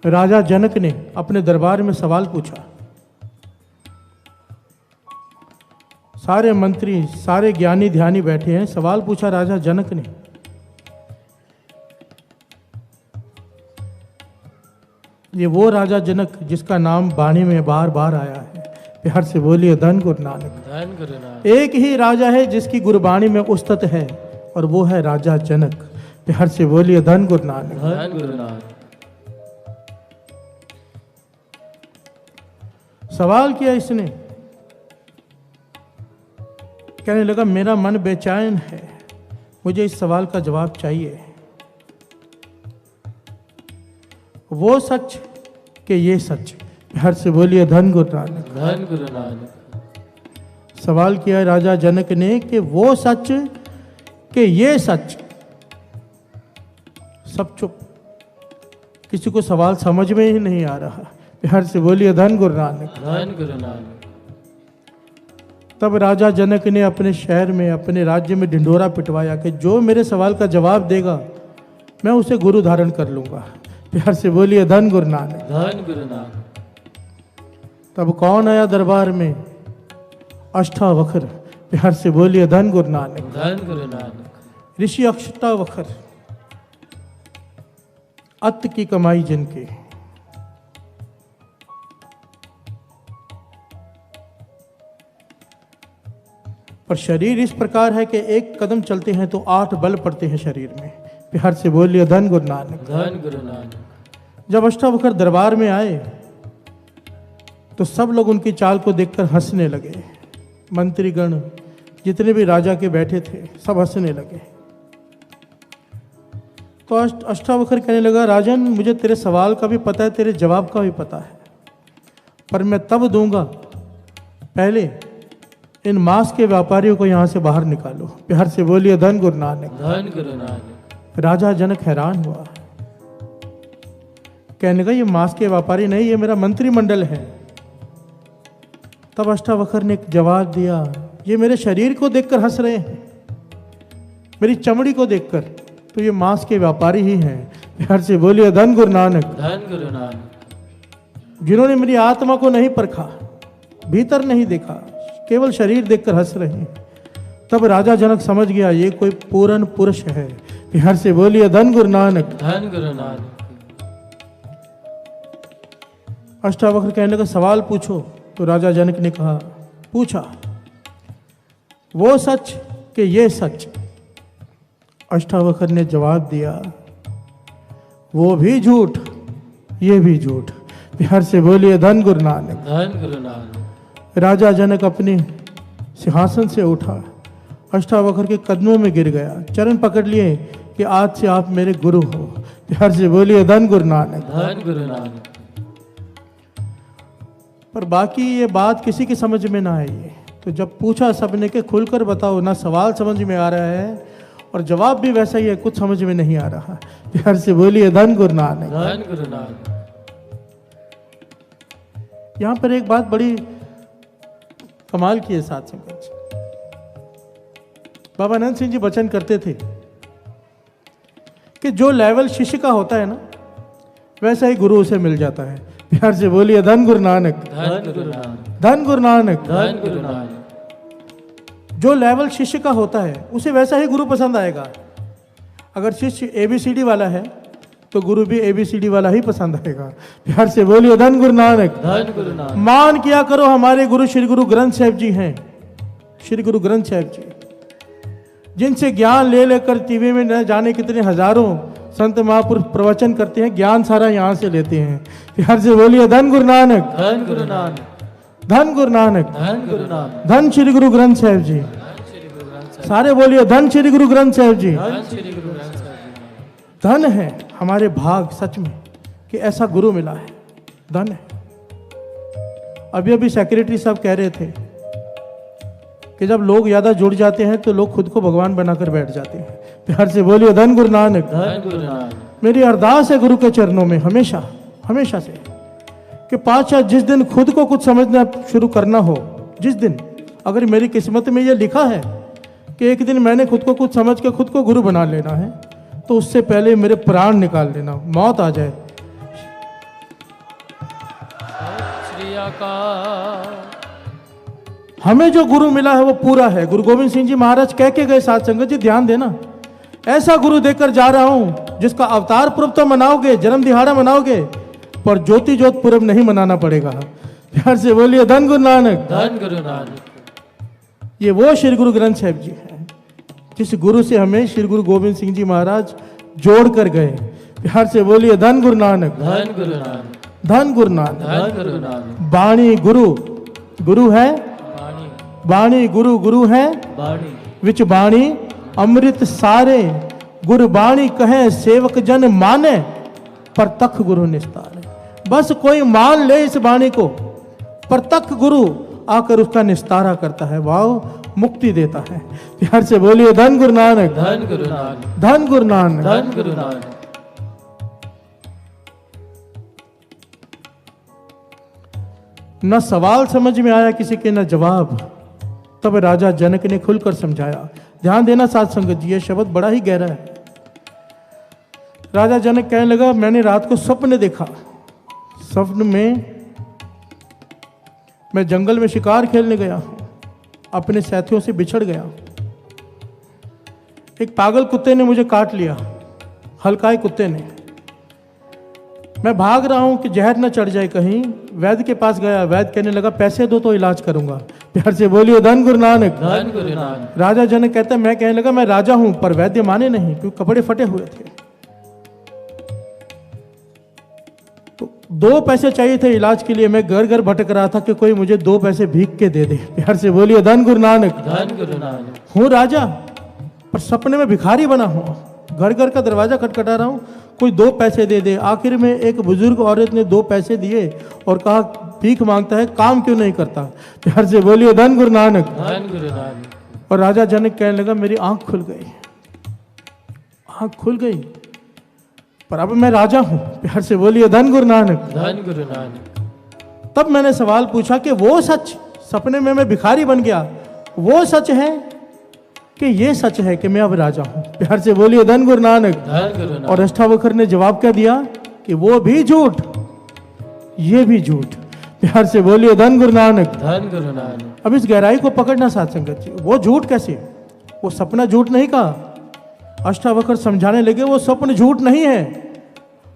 राजा जनक ने अपने दरबार में सवाल पूछा। सारे मंत्री, सारे ज्ञानी ध्यानी बैठे हैं। सवाल पूछा राजा जनक ने। ये वो राजा जनक जिसका नाम वाणी में बार बार आया है। प्यार से बोलिए धन गुरु नानक। धन गुरु नानक। एक ही राजा है जिसकी गुरबाणी में उस्तत है और वो है राजा जनक। प्यार से बोलिए धन गुरु नानक। धन गुरु नानक। सवाल किया इसने, कहने लगा मेरा मन बेचैन है, मुझे इस सवाल का जवाब चाहिए। वो सच कि ये सच। प्यार से बोलिए धन गुरु नानक। धन गुरु नानक। सवाल किया राजा जनक ने कि वो सच कि ये सच। सब चुप, किसी को सवाल समझ में ही नहीं आ रहा। प्यार से बोलिए धन गुरु नानक। धन गुरु नानक। तब राजा जनक ने अपने शहर में, अपने राज्य में ढिंढोरा पिटवाया कि जो मेरे सवाल का जवाब देगा मैं उसे गुरु धारण कर लूंगा। प्यार से बोलिए धन गुरु नानक। धन गुरु नानक। तब कौन आया दरबार में? अष्टावक्र। प्यार से बोलिए धन गुरु नानक। धन गुरु नानक। ऋषि अष्टावक्र, अत्त की कमाई जिनके। पर शरीर इस प्रकार है कि एक कदम चलते हैं तो 8 बल पड़ते हैं शरीर में। प्यार से बोलिए धन गुरु नानक। धन गुरु नानक। जब अष्टावक्र दरबार में आए तो सब लोग उनकी चाल को देखकर हंसने लगे। मंत्रीगण, जितने भी राजा के बैठे थे, सब हंसने लगे। तो अष्टावक्र कहने लगा, राजन, मुझे तेरे सवाल का भी पता है, तेरे जवाब का भी पता है, पर मैं तब दूंगा, पहले इन मांस के व्यापारियों को यहां से बाहर निकालो। प्यार से बोलिए धन गुरु नानक। धन गुरु नानक। राजा जनक हैरान हुआ, कहने लगा ये मांस के व्यापारी नहीं, ये मेरा मंत्रिमंडल है। तब अष्टावक्र ने एक जवाब दिया, ये मेरे शरीर को देखकर हंस रहे हैं, मेरी चमड़ी को देखकर, तो ये मांस के व्यापारी ही हैं। प्यार से बोलिए धन गुरु नानक। धन गुरु नानक। जिन्होंने मेरी आत्मा को नहीं परखा, भीतर नहीं देखा, केवल शरीर देखकर हंस रहे हैं। तब राजा जनक समझ गया ये कोई पूर्ण पुरुष है। प्यार से बोलिए धन गुरु नानक। धन गुरु नानक। अष्टावक्र कहने का सवाल पूछो। तो राजा जनक ने कहा, पूछा। वो सच कि ये सच? अष्टावक्र ने जवाब दिया, वो भी झूठ, ये भी झूठ। प्यार से बोलिए धन गुरु नानक। धन गुरु नानक। राजा जनक अपने सिंहासन से उठा, अष्टावक्र के कदमों में गिर गया, चरण पकड़ लिए कि आज से आप मेरे गुरु हो। प्यार से बोलिए धन गुरु नानक। धन गुरु नानक। पर बाकी ये बात किसी की समझ में ना आई। तो जब पूछा सबने कि खुलकर बताओ, ना सवाल समझ में आ रहा है और जवाब भी वैसा ही है, कुछ समझ में नहीं आ रहा। प्यार से बोलिए धन गुरु नानक। धन गुरु नानक। यहां पर एक बात बड़ी कमाल की है साथ संगत। बाबा आनंद सिंह जी वचन करते थे कि जो लेवल शिष्य का होता है ना, वैसा ही गुरु उसे मिल जाता है। प्यार से बोलिए धन गुरु नानक। धन गुरु नानक। धन गुरु नानक। धन गुरु नानक। जो लेवल शिष्य का होता है उसे वैसा ही गुरु पसंद आएगा। अगर शिष्य ABCD वाला है तो गुरु भी ABCD वाला ही पसंद आएगा। प्यार से बोलिए धन गुरु नानक। धन गुरु नानक। मान किया करो हमारे गुरु श्री गुरु ग्रंथ साहिब जी हैं। श्री गुरु ग्रंथ साहिब जी, जिनसे ज्ञान ले लेकर टीवी में न जाने कितने हजारों संत महापुरुष प्रवचन करते हैं, ज्ञान सारा यहाँ से लेते हैं। प्यार से बोलिए धन गुरु नानक। धन गुरु नानक। धन गुरु नानक। धन गुरु नानक। धन श्री गुरु ग्रंथ साहिब जी। सारे बोलिए धन श्री गुरु ग्रंथ साहिब जी। धन श्री गुरु ग्रंथ साहिब जी। धन है हमारे भाग सच में कि ऐसा गुरु मिला है, धन है। अभी अभी सेक्रेटरी साहब कह रहे थे कि जब लोग ज्यादा जुड़ जाते हैं तो लोग खुद को भगवान बनाकर बैठ जाते हैं। प्यार से बोलिए धन गुरु नानक। धन गुरु नानक। मेरी अरदास है गुरु के चरणों में हमेशा हमेशा से कि पातशाह जिस दिन खुद को कुछ समझना शुरू करना हो, जिस दिन अगर मेरी किस्मत में ये लिखा है कि एक दिन मैंने खुद को कुछ समझ के खुद को गुरु बना लेना है, तो उससे पहले मेरे प्राण निकाल देना, मौत आ जाए, निराकार। हमें जो गुरु मिला है वो पूरा है। गुरु गोविंद सिंह जी महाराज कह के गए, साथ संगत जी ध्यान देना, ऐसा गुरु देकर जा रहा हूं जिसका अवतार पूर्व तो मनाओगे, जन्म दिहाड़ा मनाओगे, पर ज्योति ज्योत पूर्व नहीं मनाना पड़ेगा। प्यार से बोलिए धन गुरु नानक। धन गुरु नानक। ये वो श्री गुरु ग्रंथ साहिब जी हैं जिस गुरु से हमें श्री गुरु गोविंद सिंह जी महाराज जोड़ कर गए। प्यार से बोलिए धन गुरु नानक। धन गुरु नानक। धन गुरु नानक। धन गुरु नानक। बाणी गुरु, गुरु है वाणी। बाणी, गुरु गुरु है वाणी। विच बाणी अमृत सारे, गुरु बाणी कहे सेवक जन माने, परतख गुरु निस्तारे। बस कोई मान ले इस बाणी को, परतख गुरु आकर उसका निस्तारा करता है, वाह मुक्ति देता है। प्यार से बोलिए धन गुरु नानक। धन गुरु नानक। धन गुरु नानक। धन गुरु नानक। न सवाल समझ में आया किसी के, न जवाब। तब राजा जनक ने खुलकर समझाया। ध्यान देना साथ संगत जी, ये शब्द बड़ा ही गहरा है। राजा जनक कहने लगा, मैंने रात को स्वप्न देखा। स्वप्न में मैं जंगल में शिकार खेलने गया, अपने साथियों से बिछड़ गया। एक पागल कुत्ते ने मुझे काट लिया, हल्काए कुत्ते ने। मैं भाग रहा हूं कि जहर न चढ़ जाए कहीं। वैद्य के पास गया, वैद्य कहने लगा पैसे दो तो इलाज करूंगा। प्यार से बोलिए धन गुरु नानक। धन गुरु नानक। राजा जनक कहता है, मैं कहने लगा मैं राजा हूं, पर वैद्य माने नहीं क्योंकि कपड़े फटे हुए थे। तो 2 पैसे चाहिए थे इलाज के लिए। मैं घर घर भटक रहा था कि कोई मुझे 2 पैसे भीख के दे दे। प्यार से बोलिए धन गुरु नानक। धन गुरु नानक। हूं राजा, पर सपने में भिखारी बना हूं। घर घर का दरवाजा खटखटा रहा हूं, कोई 2 पैसे दे दे। आखिर में एक बुजुर्ग औरत ने 2 पैसे दिए और कहा भीख मांगता है, काम क्यों नहीं करता। प्यार से बोलिए धन गुरु नानक। धन गुरु नानक। और राजा जनक कहने लगा, मेरी आंख खुल गई, आंख खुल गई, पर अब मैं राजा हूं। प्यार से बोलिए धन गुरु नानक। धन गुरु नानक। तब मैंने सवाल पूछा कि वो सच, सपने में मैं भिखारी बन गया, वो सच है कि ये सच है कि मैं अब राजा हूं। प्यार से बोलिए धन गुरु नानक। धन गुरु नानक। और अष्टावक्र ने जवाब क्या दिया कि वो भी झूठ, ये भी झूठ। प्यार से बोलिए धन गुरु नानक। धन गुरु नानक। अब इस गहराई को पकड़ना साथ संगत जी। वो झूठ कैसे, वो सपना झूठ नहीं कहा। अष्टावक्र समझाने लगे वो स्वप्न झूठ नहीं है,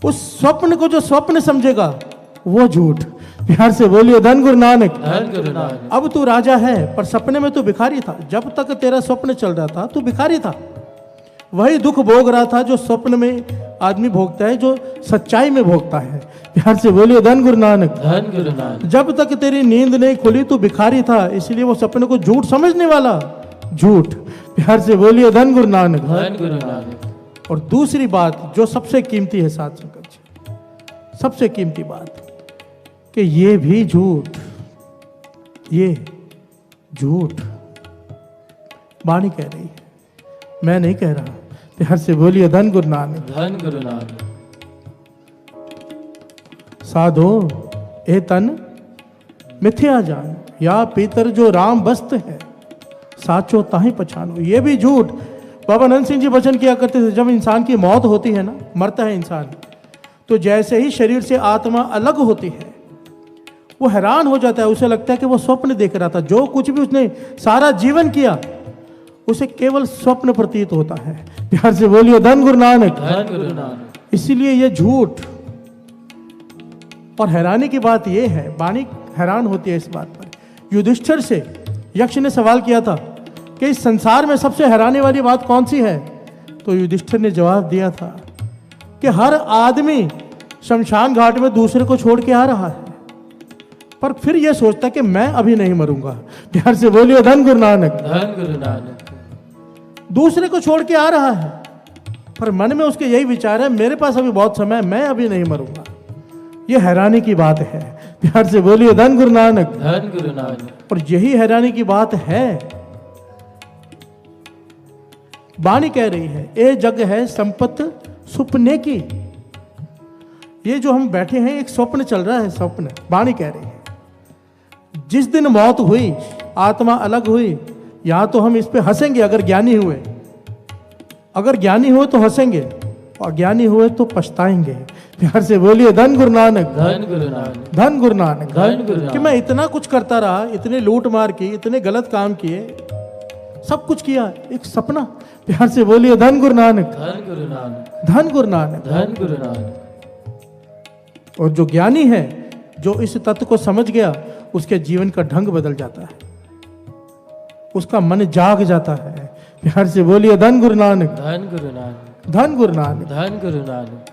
उस स्वप्न को जो स्वप्न समझेगा वो झूठ। प्यार से बोलिए धन गुरु नानक। धन गुरु नानक। अब तू राजा है, पर सपने में तू भिखारी था। जब तक तेरा स्वप्न चल रहा था तू भिखारी था, वही दुख भोग रहा था जो स्वप्न में आदमी भोगता है, जो सच्चाई में भोगता है। प्यार से बोलिए धन गुरु नानक। धन गुरु नानक। जब तक तेरी नींद नहीं खुली तू भिखारी था, इसलिए वो सपने को झूठ समझने वाला झूठ। प्यार से बोलिए धन गुरु नानक। धन गुरु नानक। और दूसरी बात जो सबसे कीमती है साथ संगत जी, सबसे कीमती बात कि ये भी झूठ, ये झूठ वाणी कह रही है, मैं नहीं कह रहा। प्यार से बोलिए धन गुरु नानक। धन गुरु नानक। साधो ए तन मिथ्या जान, या पीतर जो राम बस्त है, साचो ताही पछानो। ये भी झूठ। बाबा नंद सिंह जी वचन किया करते थे, जब इंसान की मौत होती है ना, मरता है इंसान, तो जैसे ही शरीर से आत्मा अलग होती है वो हैरान हो जाता है। उसे लगता है कि वो स्वप्न देख रहा था, जो कुछ भी उसने सारा जीवन किया उसे केवल स्वप्न प्रतीत होता है। प्यार से बोलिए धन गुरु नानक। धन गुरु नानक। इसीलिए ये झूठ। और हैरानी की बात यह है, वाणी हैरान होती है इस बात पर। युधिष्ठिर से यक्ष ने सवाल किया था कि इस संसार में सबसे हैरानी वाली बात कौन सी है, तो युधिष्ठिर ने जवाब दिया था कि हर आदमी शमशान घाट में दूसरे को छोड़ के आ रहा है, पर फिर यह सोचता कि मैं अभी नहीं मरूंगा। प्यार से बोलिए धन गुरु नानक। धन गुरु नानक। दूसरे को छोड़ के आ रहा है, पर मन में उसके यही विचार है, मेरे पास अभी बहुत समय है, मैं अभी नहीं मरूंगा। यह हैरानी की बात है। प्यार से बोलिए धन गुरु नानक। धन गुरु नानक। और यही हैरानी की बात है। वाणी कह रही है, ए जग है संपत्ति सुपने की। ये जो हम बैठे हैं एक स्वप्न चल रहा है, स्वप्न। वाणी कह रही है जिस दिन मौत हुई, आत्मा अलग हुई, यहां तो हम इस पे हंसेंगे अगर ज्ञानी हुए, अगर ज्ञानी हुए तो हंसेंगे और ज्ञानी हुए तो पछताएंगे। प्यार से बोलिए धन गुरु नानक, धन गुरु नानक, धन गुरु नानक। धन गुरु कि नानक। मैं इतना कुछ करता रहा, इतने लूट मार की, इतने गलत काम किए, सब कुछ किया, एक सपना। प्यार से बोलिए धन गुरु नानक, धन गुरु नानक, धन गुरु नानक। धन गुरु नानक। और जो ज्ञानी है, जो इस तत्व को समझ गया, उसके जीवन का ढंग बदल जाता है, उसका मन जाग जाता है। प्यार से बोलिए धन गुरु नानक, धन गुरु नानक, धन गुरु नानक। धन गुरु नानक।